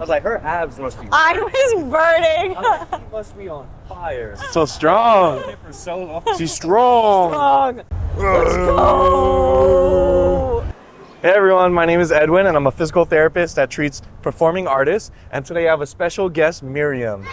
I was like, her abs must be. I was burning. She must be on fire. So strong. For so long. She's strong. Strong. Let's go. Hey everyone, my name is Edwin and I'm a physical therapist that treats performing artists. And today I have a special guest, Miriam.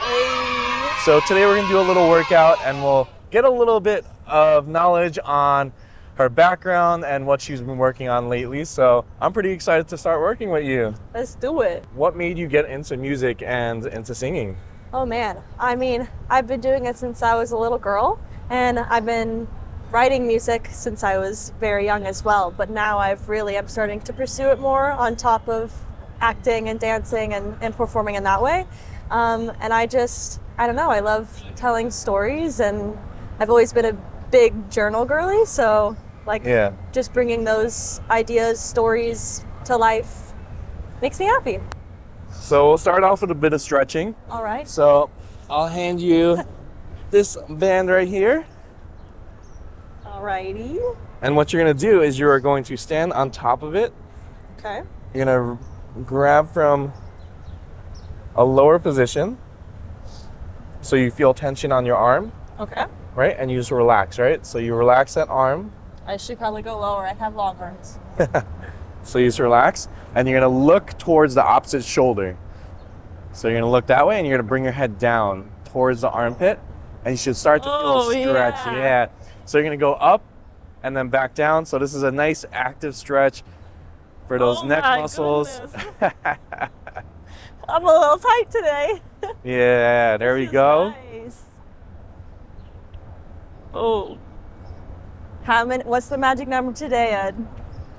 So today we're gonna do a little workout and we'll get a little bit of knowledge on her background and what she's been working on lately. So I'm pretty excited to start working with you. Let's do it. What made you get into music and into singing? Oh man, I mean, I've been doing it since I was a little girl, and I've been writing music since I was very young as well, but now I'm starting to pursue it more on top of acting and dancing and performing in that way. And I don't know, I love telling stories, and I've always been a big journal girly, so just bringing those ideas, stories to life makes me happy. So we'll start off with a bit of stretching. All right. So I'll hand you this band right here. Alrighty. And what you're gonna do is you are going to stand on top of it. Okay. You're gonna grab from a lower position so you feel tension on your arm, Okay. right? And you just relax, right? So you relax that arm. I should probably go lower. I have long arms. So you just relax and you're gonna look towards the opposite shoulder. So you're gonna look that way and you're gonna bring your head down towards the armpit and you should start to feel a stretch. Yeah. So you're gonna go up and then back down. So this is a nice active stretch for those neck muscles. I'm a little tight today. Yeah, there we go. Nice. Oh. What's the magic number today, Ed?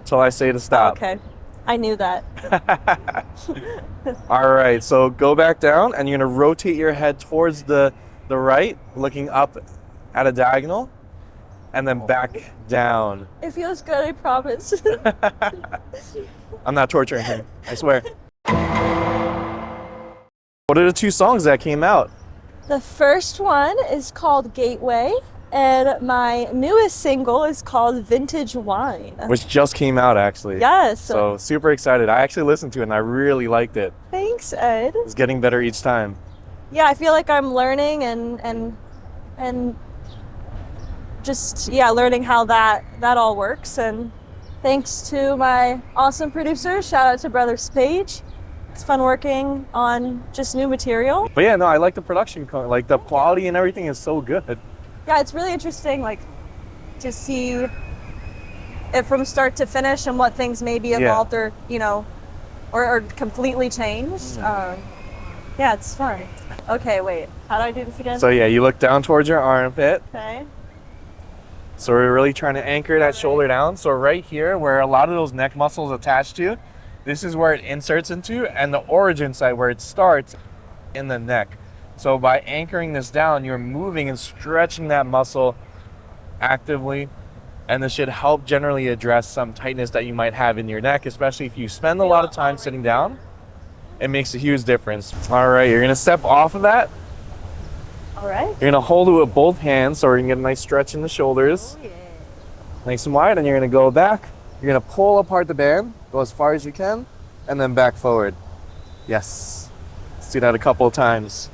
Till I say to stop. Okay. I knew that. All right, so go back down and you're gonna rotate your head towards the right, looking up at a diagonal, and then back down. It feels good, I promise. I'm not torturing him, I swear. What are the two songs that came out? The first one is called Gateway, and my newest single is called Vintage Wine. Which just came out, actually. Yes. So super excited. I actually listened to it and I really liked it. Thanks, Ed. It's getting better each time. Yeah, I feel like I'm learning and just learning how that all works. And thanks to my awesome producer, shout out to Brother Page. It's fun working on just new material. But yeah, no, I like the production, like the quality and everything is so good. Yeah, it's really interesting, like, to see it from start to finish and what things maybe evolved or, or completely changed. Yeah, it's fun. Okay, wait, how do I do this again? So yeah, you look down towards your armpit. Okay. So we're really trying to anchor that shoulder down. So right here, where a lot of those neck muscles attach to, this is where it inserts into, and the origin side where it starts in the neck. So by anchoring this down, you're moving and stretching that muscle actively, and this should help generally address some tightness that you might have in your neck, especially if you spend a lot of time sitting down. It makes a huge difference. All right, you're gonna step off of that. All right. You're gonna hold it with both hands so we're gonna get a nice stretch in the shoulders. Oh, yeah. Nice and wide, and you're gonna go back. You're gonna pull apart the band, go as far as you can, and then back forward. Yes. Let's do that a couple of times.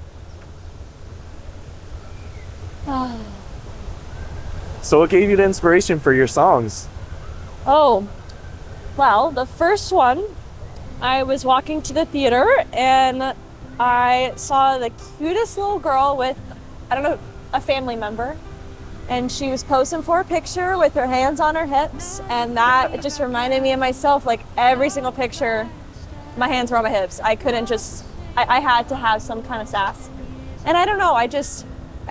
So what gave you the inspiration for your songs? Oh, well, the first one, I was walking to the theater and I saw the cutest little girl with, I don't know, a family member. And she was posing for a picture with her hands on her hips. And it just reminded me of myself, like every single picture, my hands were on my hips. I couldn't I had to have some kind of sass. And I don't know, I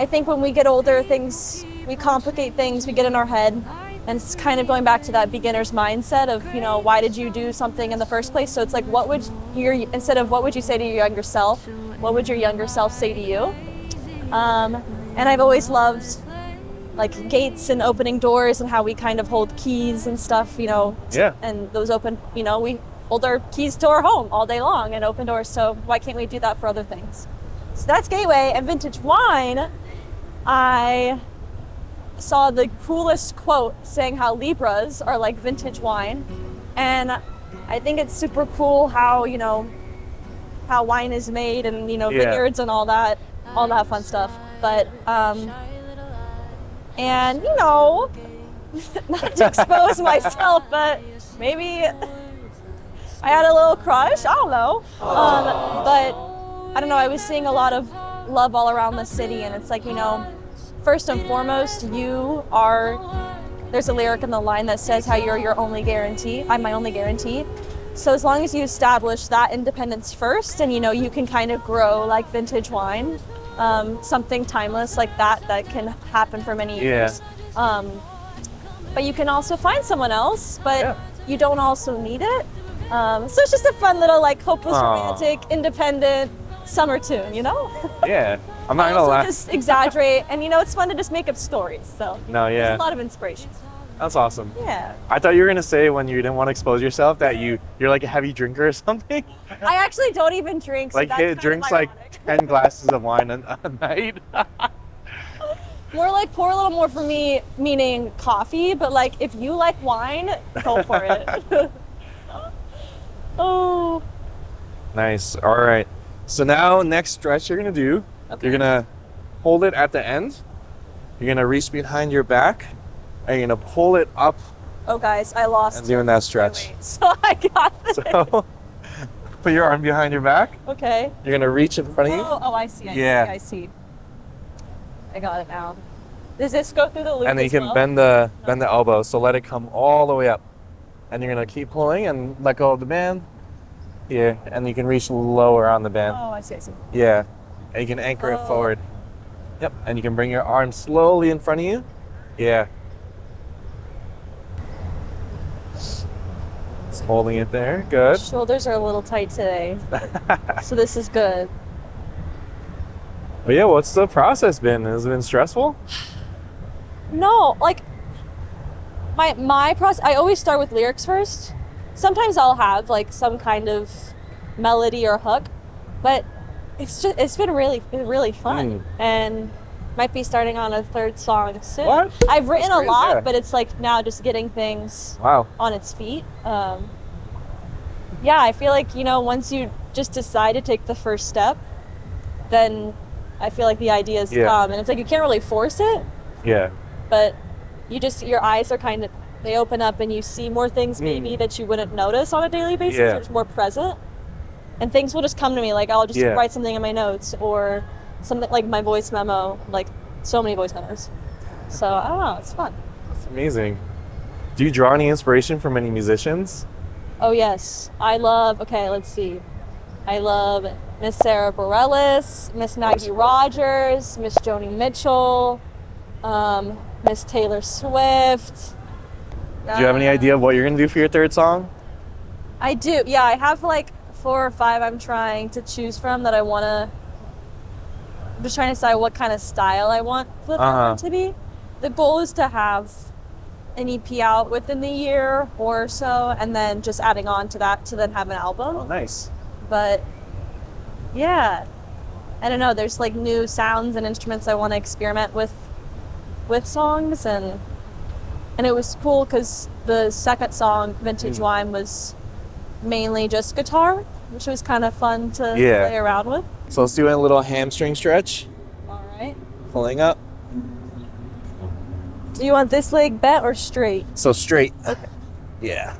think when we get older, we complicate things, we get in our head, and it's kind of going back to that beginner's mindset of, why did you do something in the first place? So it's like, instead of what would you say to your younger self, what would your younger self say to you? And I've always loved like gates and opening doors and how we kind of hold keys and stuff, and those open, we hold our keys to our home all day long and open doors. So why can't we do that for other things? So that's Gateway. And Vintage Wine, I saw the coolest quote saying how Libras are like vintage wine. And I think it's super cool how, how wine is made and, you know, Yeah. vineyards and all that fun stuff. But, and, you know, not to expose myself, but maybe I had a little crush, I don't know. But I don't know, I was seeing a lot of love all around the city, and it's like, you know, first and foremost, there's a lyric in the line that says how you're your only guarantee, I'm my only guarantee. So as long as you establish that independence first, and you know, you can kind of grow like vintage wine, something timeless like that can happen for many years. But you can also find someone else, but you don't also need it. So it's just a fun little like hopeless romantic, independent summer tune, you know? Yeah, I'm not gonna also lie. just exaggerate, and you know, it's fun to just make up stories. So there's a lot of inspiration. That's awesome. Yeah. I thought you were gonna say when you didn't want to expose yourself that you're like a heavy drinker or something. I actually don't even drink. So Like that's he kind of drinks ironic. like 10 glasses of wine a night. More like pour a little more for me, meaning coffee. But like if you like wine, go for it. Oh. Nice. All right. So now next stretch you're gonna do, you're gonna hold it at the end. You're gonna reach behind your back, and you're gonna pull it up Oh, guys, I lost. and doing that my stretch. weight, so I got it. So put your arm behind your back. Okay. You're gonna reach in front of you. Oh, I see. Yeah. I see. I got it now. Does this go through the loop? And then you as can well? bend the elbow. So let it come all the way up. And you're gonna keep pulling and let go of the band. Here. And you can reach lower on the band. Oh, I see. Yeah. And you can anchor it forward. Yep. And you can bring your arm slowly in front of you. Yeah. Just holding it there. Good. Shoulders are a little tight today, so this is good. But yeah, what's the process been? Has it been stressful? No, like my process. I always start with lyrics first. Sometimes I'll have like some kind of melody or hook, but it's been really fun, and might be starting on a third song soon. What? I've written That's a great, lot, yeah. but it's like now just getting things Wow. on its feet. Yeah, I feel like, you know, once you just decide to take the first step, then I feel like the ideas come, and it's like you can't really force it, Yeah. but your eyes are kind of, they open up and you see more things maybe that you wouldn't notice on a daily basis. Yeah. You're just more present, and things will just come to me. Like I'll just write something in my notes, or something like my voice memo, like so many voice memos. So I don't know, it's fun. That's amazing. Do you draw any inspiration from any musicians? Oh yes, I love Miss Sarah Bareilles, Miss Maggie Rogers, Miss Joni Mitchell, Miss Taylor Swift. Do you have any idea of what you're gonna do for your third song? I do, yeah. I have like 4 or 5 I'm trying to choose from that I'm just trying to decide what kind of style I want the third one to be. The goal is to have an EP out within the year or so, and then just adding on to that to then have an album. Oh, nice. But yeah, I don't know, there's like new sounds and instruments I want to experiment with songs, and it was cool because the second song, Vintage Wine, was mainly just guitar, which was kind of fun to play around with. So let's do a little hamstring stretch. All right. Pulling up. Do you want this leg bent or straight? So straight. Okay. Yeah.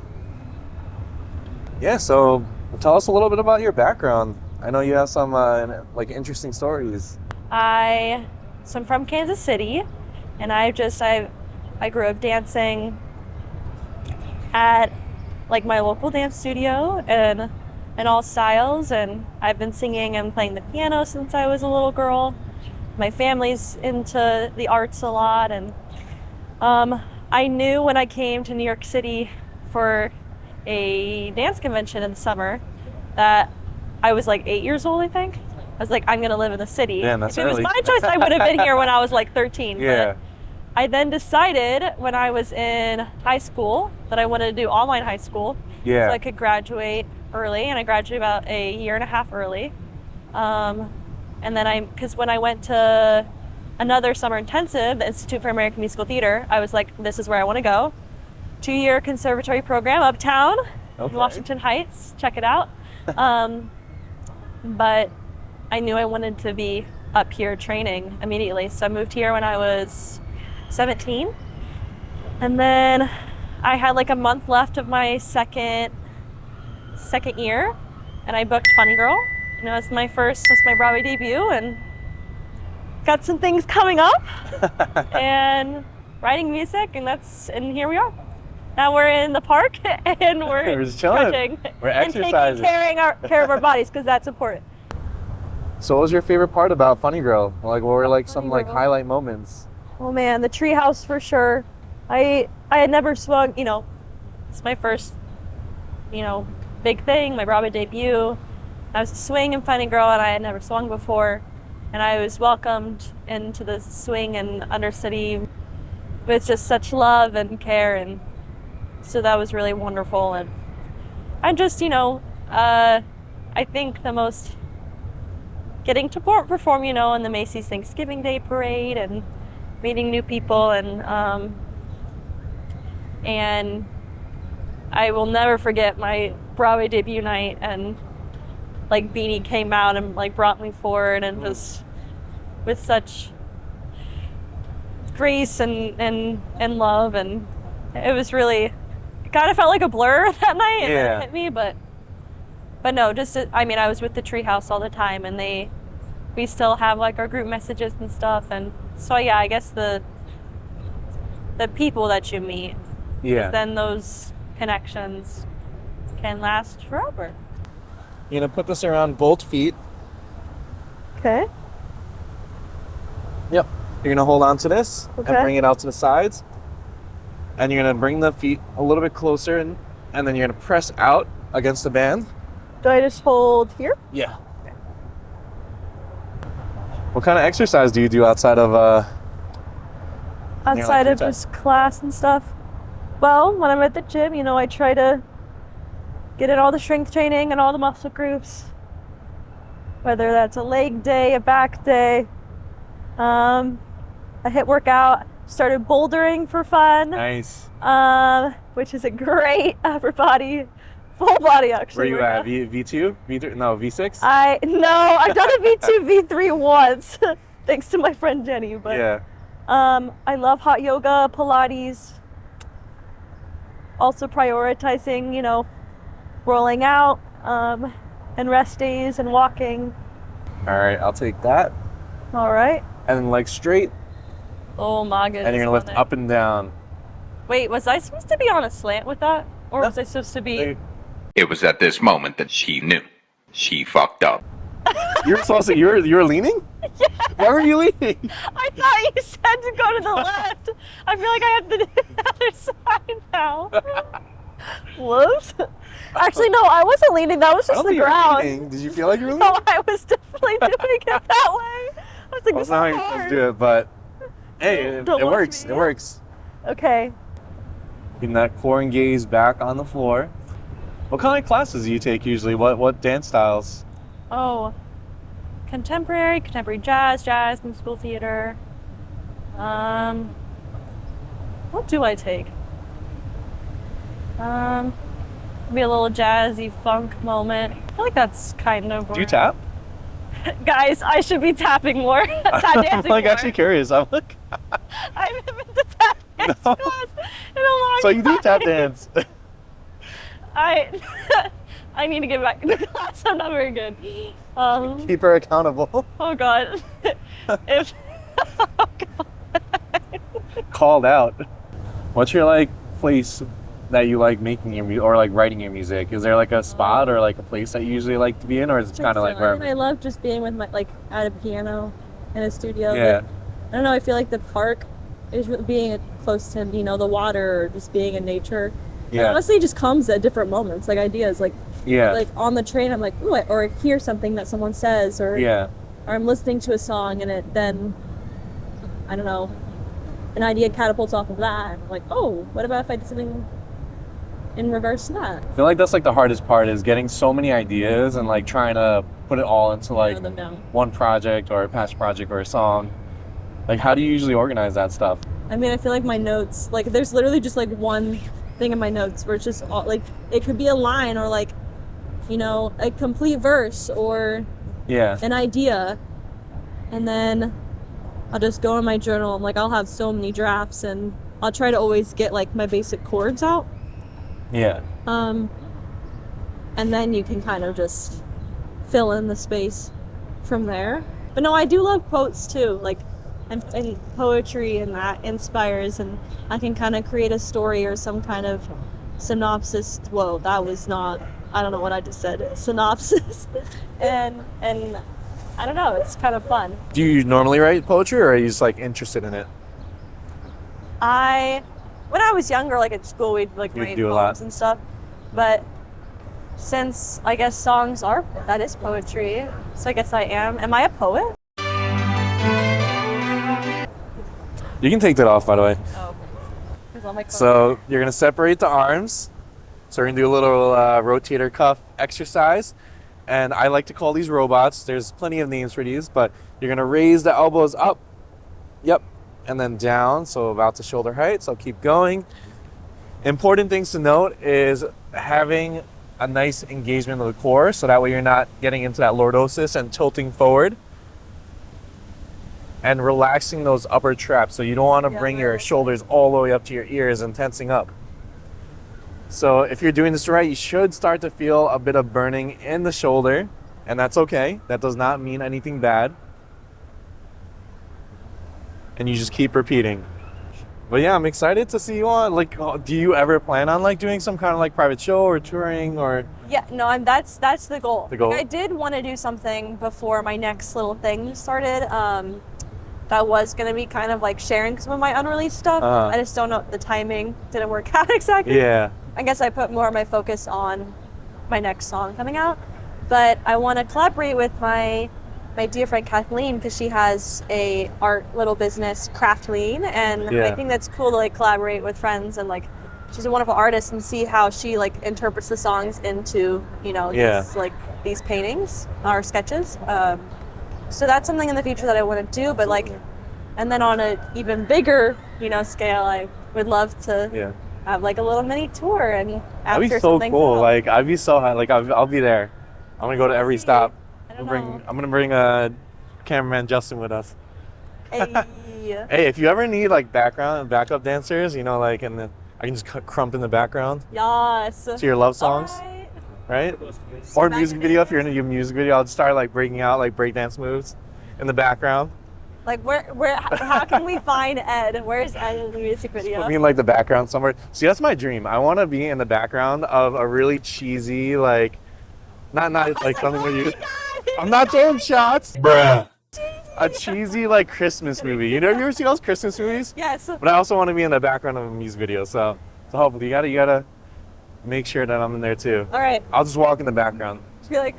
Yeah, so tell us a little bit about your background. I know you have some like interesting stories. I'm from Kansas City, and I grew up dancing at like my local dance studio and in all styles, and I've been singing and playing the piano since I was a little girl. My family's into the arts a lot, and I knew when I came to New York City for a dance convention in the summer that I was like 8 years old, I think. I was like, I'm gonna live in the city. Man, that's if it early. was my choice, I would have been here when I was like 13. Yeah. But I then decided when I was in high school that I wanted to do online high school, Yeah. so I could graduate early, and I graduated about a year and a half early. And then because when I went to another summer intensive, the Institute for American Musical Theater, I was like, this is where I want to go. 2-year conservatory program uptown in Washington Heights. Check it out. but I knew I wanted to be up here training immediately. So I moved here when I was 17. And then I had like a month left of my second year, and I booked Funny Girl. You know, it's my Broadway debut, and got some things coming up and writing music, and here we are. Now we're in the park and we're just chilling. stretching. We're and exercising. taking care of our bodies, because that's important. So what was your favorite part about Funny Girl? Like, what were like some Funny like Girl. highlight moments? Oh man, the treehouse for sure. I had never swung, you know, it's my first, you know, big thing, my Broadway debut. I was a swing and Funny Girl, and I had never swung before. And I was welcomed into the swing and Undercity with just such love and care, and so that was really wonderful. And I just, you know, I think the most getting to perform, you know, in the Macy's Thanksgiving Day Parade and meeting new people, and I will never forget my Broadway debut night, and like Beanie came out and like brought me forward, and just with such grace and love, and it was really, it kind of felt like a blur that night, and then it hit me, but no, just I mean, I was with the treehouse all the time, and we still have like our group messages and stuff, and so yeah, I guess the people that you meet, then those connections can last forever. You're gonna put this around both feet. Okay. Yep. You're gonna hold on to this and Okay. bring it out to the sides. And you're gonna bring the feet a little bit closer, and then you're gonna press out against the band. Do I just hold here? Yeah. What kind of exercise do you do outside of Outside of free time? just class and stuff? Well, when I'm at the gym, you know, I try to get in all the strength training and all the muscle groups. Whether that's a leg day, a back day, a HIIT workout. Started bouldering for fun. Nice. Which is a great upper body, full body actually. Where you at? V2? V3? No, V6? I've done a V2, V3 once, thanks to my friend Jenny. But yeah. I love hot yoga, Pilates. Also prioritizing, you know, rolling out, and rest days and walking. All right, I'll take that. All right. And then legs straight. Oh my goodness. And you're gonna lift up and down. Wait, was I supposed to be on a slant with that? Or was I supposed to be? It was at this moment that she knew. She fucked up. You were supposed to, you were leaning? Yeah. Why were you leaning? I thought you said to go to the left. I feel like I have to do the other side now. Whoops. Actually, no, I wasn't leaning. That was I just don't the think you were ground. leaning. Did you feel like you were leaning? No, I was definitely doing it that way. I was like, That's this not how is you're supposed hard. to do it, but hey, it Don't watch works. me. It works. Okay. Getting that core and gaze back on the floor. What kind of classes do you take usually? What dance styles? Oh, contemporary jazz, musical theater. What do I take? Maybe a little jazzy funk moment. I feel like that's kind of. Do you tap? Guys, I should be tapping more. Tap dancing I'm like more. actually curious. I'm like, I haven't been to tap dance No. class in a long so you do time. tap dance? I need to get back into class. I'm not very good. Keep her accountable. Oh God. If oh God. Called out. What's your like place that you like making your music or like writing your music? Is there like a spot or like a place that you usually like to be in, or is it kind of like wherever? I love just being with my at a piano in a studio. Yeah. But, I don't know. I feel like the park is being close to the water, or just being in nature. Yeah. And honestly, it just comes at different moments, like ideas, like on the train. I'm like, ooh, or I hear something that someone says, or Yeah. or I'm listening to a song and it then, I don't know, an idea catapults off of that. I'm like, oh, what about if I did something in reverse to that? I feel like that's like the hardest part is getting so many ideas and like trying to put it all into like Narrow them down. one project or a past project or a song. Like, how do you usually organize that stuff? I mean, I feel like my notes, like there's literally just like one thing in my notes where it's just all, like, it could be a line or like, a complete verse or Yeah. an idea, and then I'll just go in my journal. Like, I'll have so many drafts, and I'll try to always get like my basic chords out. Yeah. And then you can kind of just fill in the space from there. But no, I do love quotes too, like, and poetry, and that inspires, and I can kind of create a story or some kind of synopsis. Whoa, that was not, I don't know what I just said. Synopsis. and I don't know, it's kind of fun. Do you normally write poetry, or are you just like interested in it? When I was younger, like at school, we'd like write do a lot. poems and stuff. But since I guess that is poetry, so I guess I am. Am I a poet? You can take that off, by the way. Oh, okay. On my So you're gonna separate the arms. So we're gonna do a little rotator cuff exercise. And I like to call these robots. There's plenty of names for these, but you're gonna raise the elbows up. Yep. And then down, so about to shoulder height. So keep going. Important things to note is having a nice engagement of the core, so that way you're not getting into that lordosis and tilting forward. And relaxing those upper traps. So you don't want to bring your shoulders all the way up to your ears and tensing up. So if you're doing this right, you should start to feel a bit of burning in the shoulder, and that's okay. That does not mean anything bad. And you just keep repeating. But yeah, I'm excited to see you on. Like, do you ever plan on like doing some kind of like private show or touring or? Yeah, no, that's the goal. The goal. Like, I did want to do something before my next little thing started. That was going to be kind of like sharing some of my unreleased stuff. I just don't know, the timing didn't work out exactly. Yeah. I guess I put more of my focus on my next song coming out. But I want to collaborate with my dear friend Kathleen, because she has a art little business, Craftleen, and I think that's cool to like collaborate with friends, and like she's a wonderful artist, and see how she like interprets the songs into, you know, these paintings or sketches. So that's something in the future that I want to do, but like, and then on a even bigger, you know, scale, I would love to have like a little mini tour, and that'd be so cool. Like, I'd be so high. Like, I'll be there. I'm gonna go to every stop. I'm gonna bring cameraman Justin with us. Hey. Hey, if you ever need like backup dancers, you know, like, and then I can just crump in the background. Yes. To your love songs, right? Or music video. If you're in a music video, I'll just start like breaking out like breakdance moves in the background. Like, how can we find Ed? Where's Ed in the music video? Put me in like the background somewhere. See, that's my dream. I want to be in the background of a really cheesy, like, not like something where you. I'm not throwing shots. Bruh. A cheesy like Christmas movie. You know, have you ever seen those Christmas movies? Yes. But I also want to be in the background of a music video. So hopefully you gotta make sure that I'm in there too. All right. I'll just walk in the background. Be like,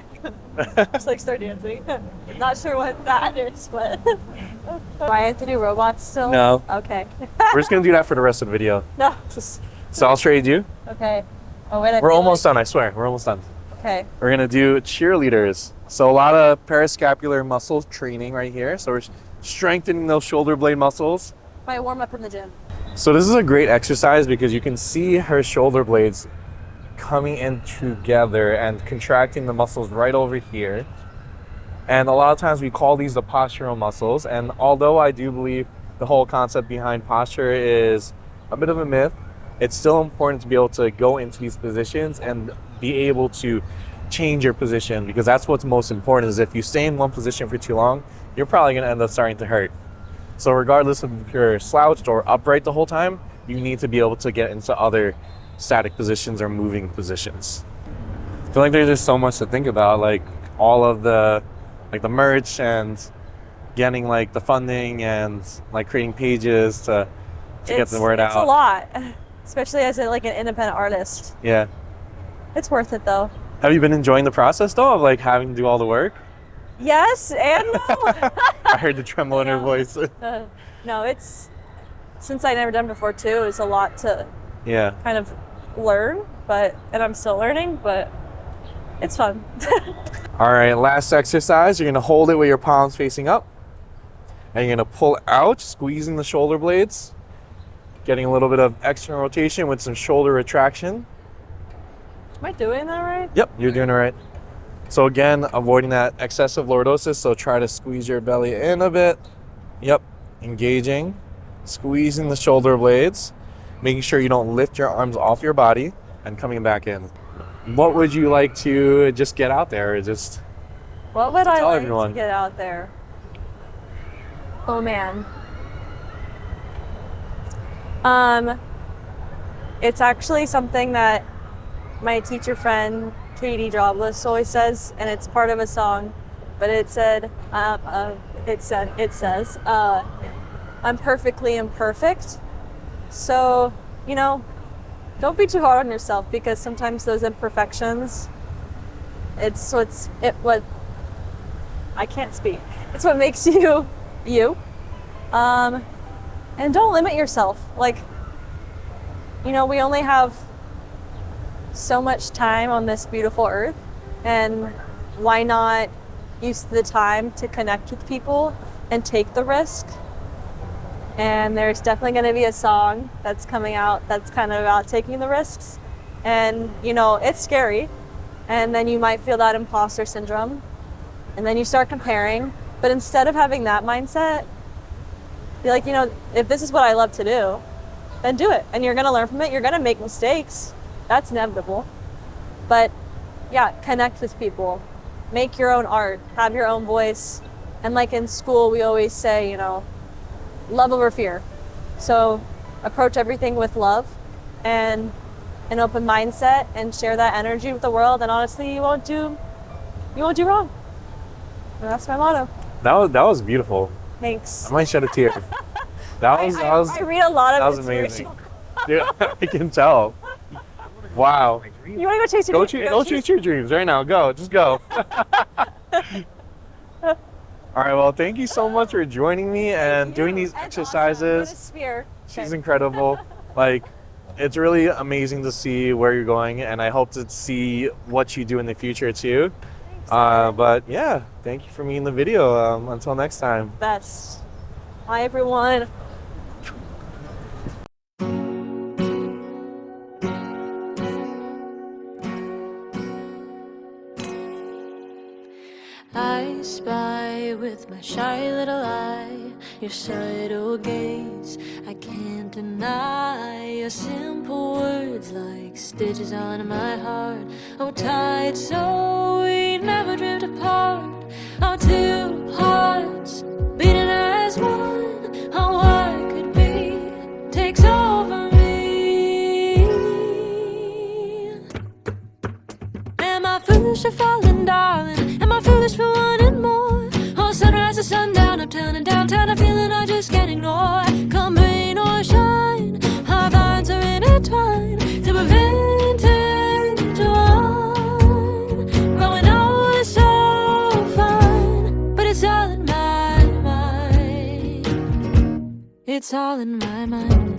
just like start dancing. Not sure what that is, but. Do I have to do robots still? No. Okay. We're just gonna do that for the rest of the video. No. So I'll trade you. Okay. Oh wait. We're almost done. I swear. We're almost done. Okay. We're gonna do cheerleaders. So a lot of parascapular muscle training right here. So we're strengthening those shoulder blade muscles. My warm up in the gym. So this is a great exercise because you can see her shoulder blades coming in together and contracting the muscles right over here. And a lot of times we call these the postural muscles. And although I do believe the whole concept behind posture is a bit of a myth, it's still important to be able to go into these positions and be able to change your position, because that's what's most important. Is if you stay in one position for too long, you're probably going to end up starting to hurt. So regardless of if you're slouched or upright the whole time, you need to be able to get into other static positions or moving positions. I feel like there's just so much to think about, like all of the merch and getting like the funding and like creating pages to get the word out. It's a lot, especially as an independent artist. Yeah. It's worth it though. Have you been enjoying the process though of like having to do all the work? Yes and no. I heard the tremble in her voice. No, it's, since I never done before too, it's a lot to kind of learn, and I'm still learning, but it's fun. All right, last exercise. You're gonna hold it with your palms facing up, and you're gonna pull out, squeezing the shoulder blades, getting a little bit of external rotation with some shoulder retraction. Am I doing that right? Yep, you're doing it right. So again, avoiding that excessive lordosis. So try to squeeze your belly in a bit. Yep, engaging, squeezing the shoulder blades, making sure you don't lift your arms off your body and coming back in. What would you like to just get out there? Just what would I tell like everyone. to get out there? Oh man. It's actually something that my teacher friend Katie Jobless always says, and it's part of a song, but it says, I'm perfectly imperfect. So, you know, don't be too hard on yourself, because sometimes those imperfections, it's what makes you you. And don't limit yourself. Like, you know, we only have so much time on this beautiful earth, and why not use the time to connect with people and take the risk? And there's definitely going to be a song that's coming out that's kind of about taking the risks. And, you know, it's scary. And then you might feel that imposter syndrome. And then you start comparing. But instead of having that mindset, be like, you know, if this is what I love to do, then do it. And you're going to learn from it. You're going to make mistakes. That's inevitable. But yeah, connect with people. Make your own art. Have your own voice. And like in school, we always say, you know, love over fear. So approach everything with love and an open mindset, and share that energy with the world. And honestly, you won't do wrong. And that's my motto. That was beautiful. Thanks. I might shed a tear. I read a lot of that was amazing. Yeah, I can tell. Wow. You want to go chase your dreams? Go chase your dreams right now. Go. Just go. All right. Well, thank you so much for joining me and doing these exercises. Awesome. What a sphere. She's incredible. Like, it's really amazing to see where you're going, and I hope to see what you do in the future too. But yeah, thank you for me in the video. Until next time. Best. Bye, everyone. I spy with my shy little eye your subtle gaze. I can't deny your simple words like stitches on my heart. Oh, tied so we never drift apart. Our two hearts beating as one. Oh, what could be takes over me. Am I foolish for falling, darling? Am I foolish for wanting more? Oh, sunrise to sundown, uptown and downtown, a feeling I just can't ignore. Come rain or shine, our vines are intertwined to a vintage wine. Growing old is so fun, but it's all in my mind. It's all in my mind.